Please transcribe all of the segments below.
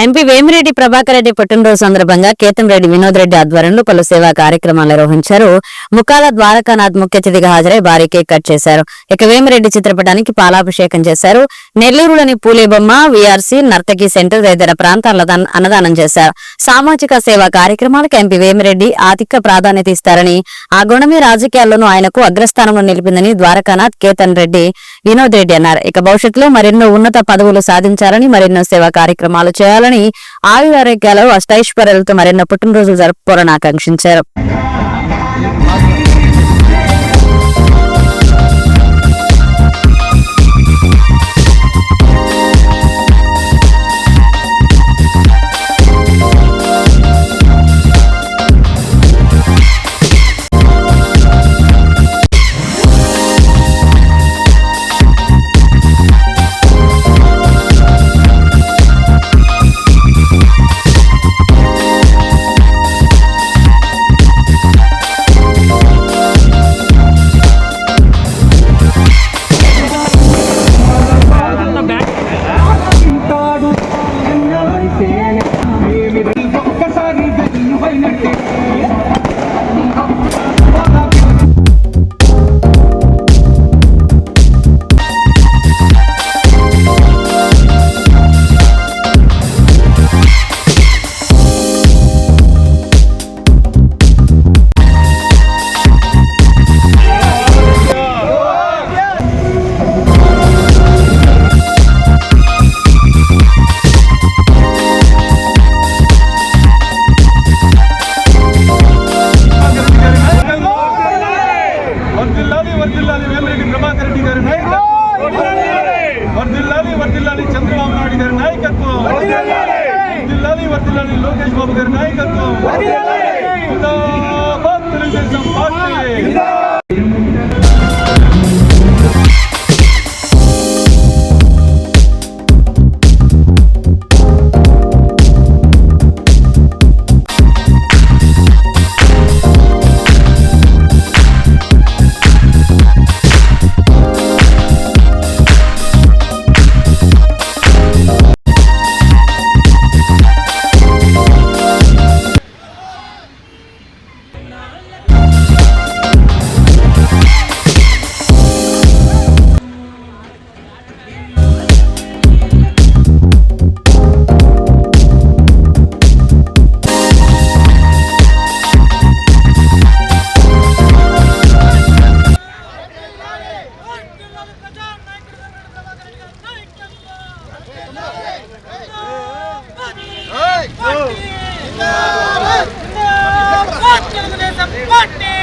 MP Vemireddy Prabhakar Reddy పుట్టినరోజు సందర్భంగా కేతంరెడ్డి వినోద్ రెడ్డి ఆధ్వర్యంలో పలు సేవా కార్యక్రమాలు నిర్వహించారు. ముకాల ద్వారకానాథ్ ముఖ్య అతిథిగా హాజరై భారీ కేక్ కట్ చేశారు. ఇక వేమిరెడ్డి చిత్రపటానికి పాలాభిషేకం చేశారు. నెల్లూరులోని పూలేబొమ్మ, వీఆర్సీ, నర్తకి సెంటర్ తదితర ప్రాంతాల్లో అన్నదానం చేశారు. సామాజిక సేవా కార్యక్రమాలకు ఎంపీ వేమిరెడ్డి అధిక ప్రాధాన్యత ఇస్తారని, ఆ గుణమే రాజకీయాల్లోనూ ఆయనకు అగ్రస్థానంలో నిలిపిందని ద్వారకానాథ్ కేతన్రెడ్డి వినోద్ రెడ్డి అన్నారు. ఇక భవిష్యత్తులో మరెన్నో ఉన్నత పదవులు సాధించాలని, మరెన్నో సేవా కార్యక్రమాలు చేయాలని, ఆయురారోగ్యాలు అష్టైశ్వర్యాలతో మరెన్నో పుట్టినరోజులు జరుపుకోవాలని ఆకాంక్షించారు. లోకేష్ బాబు గారి నాయకత్వం తెలుగుదేశం పార్టీ.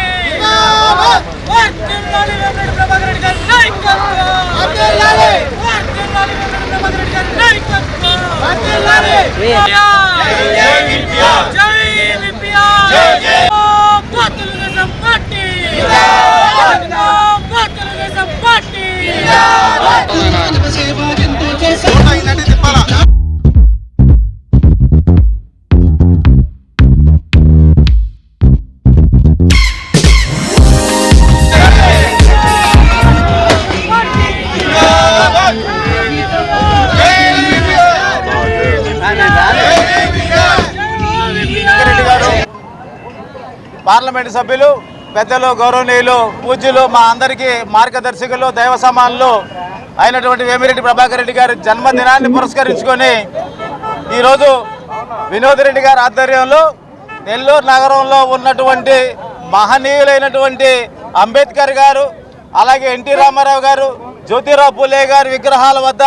పార్లమెంటు సభ్యులు పెద్దలు, గౌరవనీయులు, పూజ్యులు, మా అందరికీ మార్గదర్శకులు, దైవ సమానులు అయినటువంటి వేమిరెడ్డి ప్రభాకర్ రెడ్డి గారి జన్మదినాన్ని పురస్కరించుకొని ఈరోజు వినోద్ రెడ్డి గారి ఆధ్వర్యంలో నెల్లూరు నగరంలో ఉన్నటువంటి మహనీయులైనటువంటి అంబేద్కర్ గారు, అలాగే ఎన్టీ రామారావు గారు, జ్యోతిరావు పూలే గారి విగ్రహాల వద్ద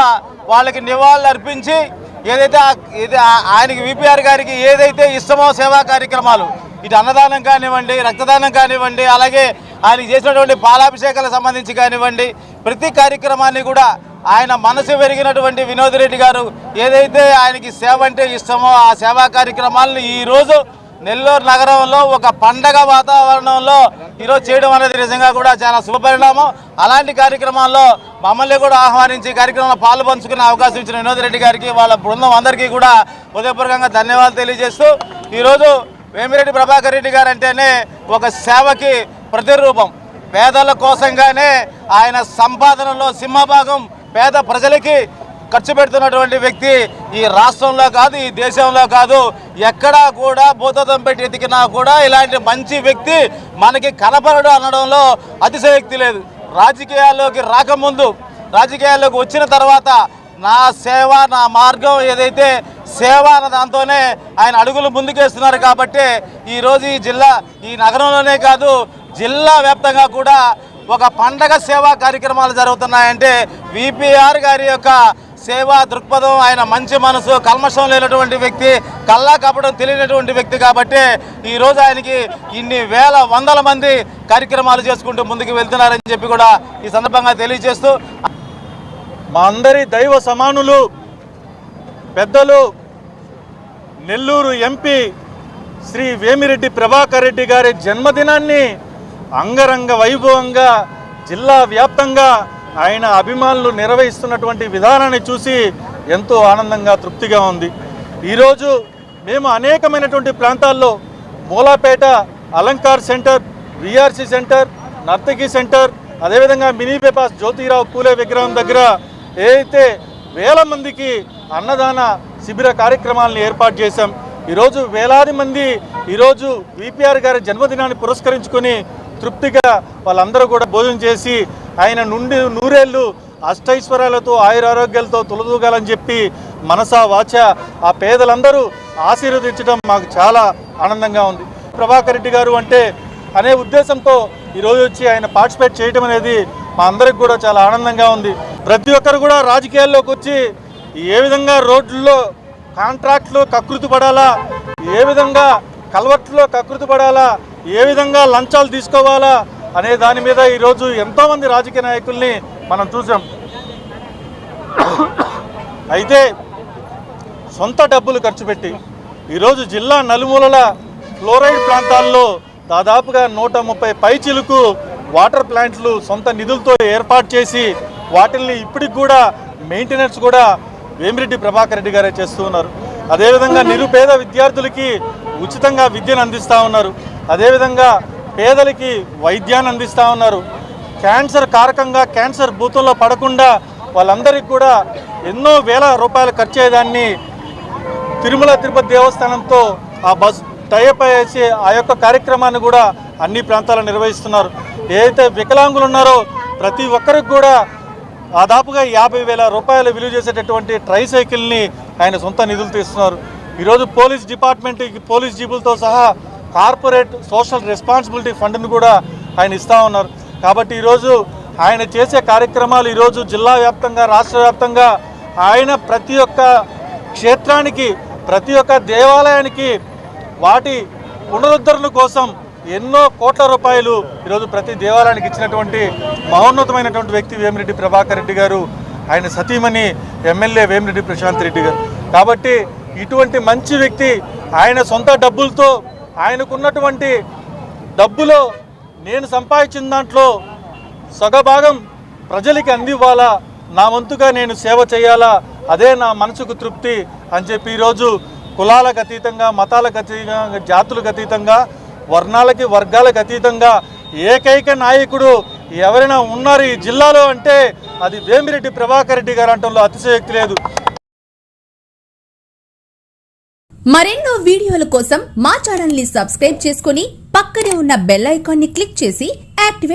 వాళ్ళకి నివాళులు అర్పించి ఏదైతే ఆయనకి విపిఆర్ గారికి ఏదైతే ఇష్టమో సేవా కార్యక్రమాలు, ఇటు అన్నదానం కానివ్వండి, రక్తదానం కానివ్వండి, అలాగే ఆయన చేసినటువంటి పాలాభిషేకాలకు సంబంధించి కానివ్వండి, ప్రతి కార్యక్రమాన్ని కూడా ఆయన మనసు పెరిగినటువంటి వినోద్ రెడ్డి గారు ఏదైతే ఆయనకి సేవ అంటే ఇష్టమో ఆ సేవా కార్యక్రమాలను ఈరోజు నెల్లూరు నగరంలో ఒక పండగ వాతావరణంలో ఈరోజు చేయడం అనేది నిజంగా కూడా చాలా శుభపరిణామం. అలాంటి కార్యక్రమాల్లో మమ్మల్ని కూడా ఆహ్వానించి కార్యక్రమంలో పాలు పంచుకునే అవకాశం ఇచ్చిన వినోద్ రెడ్డి గారికి, వాళ్ళ బృందం అందరికీ కూడా హృదయపూర్వకంగా ధన్యవాదాలు తెలియజేస్తూ ఈరోజు వేమిరెడ్డి ప్రభాకర్ రెడ్డి గారు అంటేనే ఒక సేవకి ప్రతిరూపం. పేదల కోసంగానే ఆయన సంపాదనలో సింహభాగం పేద ప్రజలకి ఖర్చు పెడుతున్నటువంటి వ్యక్తి ఈ రాష్ట్రంలో కాదు, ఈ దేశంలో కాదు, ఎక్కడా కూడా భూతద్దం పెట్టి ఎతికినా కూడా ఇలాంటి మంచి వ్యక్తి మనకి కనపడడు అనడంలో అతిశయోక్తి లేదు. రాజకీయాల్లోకి రాకముందు, రాజకీయాల్లోకి వచ్చిన తర్వాత నా సేవ, నా మార్గం ఏదైతే సేవ అన్న దాంతోనే ఆయన అడుగులు ముందుకేస్తున్నారు. కాబట్టి ఈరోజు ఈ నగరంలోనే కాదు, జిల్లా వ్యాప్తంగా కూడా ఒక పండగ సేవా కార్యక్రమాలు జరుగుతున్నాయంటే విపిఆర్ గారి యొక్క సేవా దృక్పథం, ఆయన మంచి మనసు, కల్మషం లేనటువంటి వ్యక్తి, కల్లా కపడం తెలియనటువంటి వ్యక్తి. కాబట్టి ఈరోజు ఆయనకి ఇన్ని వేల వందల మంది కార్యక్రమాలు చేసుకుంటూ ముందుకు వెళ్తున్నారని చెప్పి కూడా ఈ సందర్భంగా తెలియజేస్తూ, మా అందరి దైవ సమానులు పెద్దలు నెల్లూరు ఎంపీ శ్రీ వేమిరెడ్డి ప్రభాకర్ రెడ్డి గారి జన్మదినాన్ని అంగరంగ వైభవంగా జిల్లా వ్యాప్తంగా ఆయన అభిమానులు నిర్వహిస్తున్నటువంటి విధానాన్ని చూసి ఎంతో ఆనందంగా, తృప్తిగా ఉంది. ఈరోజు మేము అనేకమైనటువంటి ప్రాంతాల్లో Mulapeta, Alankar centre, VRC centre, Nartaki centre, అదేవిధంగా మినీ బైపాస్ జ్యోతిరావు పూలే విగ్రహం దగ్గర ఏదైతే వేల మందికి అన్నదాన శిబిర కార్యక్రమాలను ఏర్పాటు చేశాం. ఈరోజు వేలాది మంది ఈరోజు విపిఆర్ గారి జన్మదినాన్ని పురస్కరించుకొని తృప్తిగా వాళ్ళందరూ కూడా భోజనం చేసి ఆయన నుండి నూరేళ్ళు అష్టైశ్వర్యాలతో ఆయురారోగ్యాలతో తొలదూగాలని చెప్పి మనసా వాచ ఆ పేదలందరూ ఆశీర్వదించడం మాకు చాలా ఆనందంగా ఉంది. ప్రభాకర్ రెడ్డి గారు అంటే అనే ఉద్దేశంతో ఈరోజు వచ్చి ఆయన పార్టిసిపేట్ చేయడం అనేది మా అందరికి కూడా చాలా ఆనందంగా ఉంది. ప్రతి ఒక్కరు కూడా రాజకీయాల్లోకి వచ్చి ఏ విధంగా రోడ్లలో కాంట్రాక్ట్లు కకృతి పడాలా, ఏ విధంగా కల్వర్ట్లో కకృతి పడాలా, ఏ విధంగా లంచాలు తీసుకోవాలా అనే దాని మీద ఈరోజు ఎంతోమంది రాజకీయ నాయకుల్ని మనం చూసాం. అయితే సొంత డబ్బులు ఖర్చు పెట్టి ఈరోజు జిల్లా నలుమూలల ఫ్లోరైడ్ ప్రాంతాల్లో దాదాపుగా 130 పైచిలుకు వాటర్ ప్లాంట్లు సొంత నిధులతో ఏర్పాటు చేసి వాటిల్ని ఇప్పటికి కూడా మెయింటెనెన్స్ కూడా వేమిరెడ్డి ప్రభాకర్ రెడ్డి గారే చేస్తూ ఉన్నారు. అదేవిధంగా నిరుపేద విద్యార్థులకి ఉచితంగా విద్యను అందిస్తూ ఉన్నారు. అదేవిధంగా పేదలకి వైద్యాన్ని అందిస్తూ ఉన్నారు. క్యాన్సర్ కారకంగా క్యాన్సర్ భూతంలో పడకుండా వాళ్ళందరికీ కూడా ఎన్నో వేల రూపాయలు ఖర్చు అయ్యేదాన్ని తిరుమల తిరుపతి దేవస్థానంతో ఆ బస్ టైప్ చేసి ఆ యొక్క కార్యక్రమాన్ని కూడా అన్ని ప్రాంతాల్లో నిర్వహిస్తున్నారు. ఏదైతే వికలాంగులు ఉన్నారో ప్రతి ఒక్కరికి కూడా దాదాపుగా 50,000 రూపాయలు విలువ చేసేటటువంటి ట్రైసైకిల్ని ఆయన సొంత నిధులు తీస్తున్నారు. ఈరోజు పోలీస్ డిపార్ట్మెంట్కి పోలీస్ జీబులతో సహా కార్పొరేట్ సోషల్ రెస్పాన్సిబిలిటీ ఫండ్ను కూడా ఆయన ఇస్తూ ఉన్నారు. కాబట్టి ఈరోజు ఆయన చేసే కార్యక్రమాలు ఈరోజు జిల్లా వ్యాప్తంగా, రాష్ట్ర వ్యాప్తంగా ఆయన ప్రతి ఒక్క క్షేత్రానికి, ప్రతి ఒక్క దేవాలయానికి వాటి పునరుద్ధరణ కోసం ఎన్నో కోట్ల రూపాయలు ఈరోజు ప్రతి దేవాలయానికి ఇచ్చినటువంటి మహోన్నతమైనటువంటి వ్యక్తి వేమిరెడ్డి ప్రభాకర్ రెడ్డి గారు. ఆయన సతీమణి ఎమ్మెల్యే వేమిరెడ్డి ప్రశాంత్ రెడ్డి గారు. కాబట్టి ఇటువంటి మంచి వ్యక్తి ఆయన సొంత డబ్బులతో, ఆయనకున్నటువంటి డబ్బులో నేను సంపాదించిన దాంట్లో సగభాగం ప్రజలకి అందివ్వాలా, నా వంతుగా నేను సేవ చేయాలా, అదే నా మనసుకు తృప్తి అని చెప్పి ఈరోజు కులాలకు అతీతంగా, మతాలకు అతీతంగా, జాతులకు అతీతంగా, వర్ణాలకి వర్గాలకు అతీతంగా ఏకైక నాయకుడు ఎవరైనా ఉన్నారు ఈ జిల్లాలో అంటే అది వేమిరెడ్డి ప్రభాకర్ రెడ్డి గారు అంటంలో అతిశయోక్తి లేదు. మరెన్నో వీడియోల కోసం మా ఛానల్ ని సబ్స్క్రైబ్ చేసుకుని పక్కనే ఉన్న బెల్ ఐకాన్ ని క్లిక్ చేసి యాక్టివేట్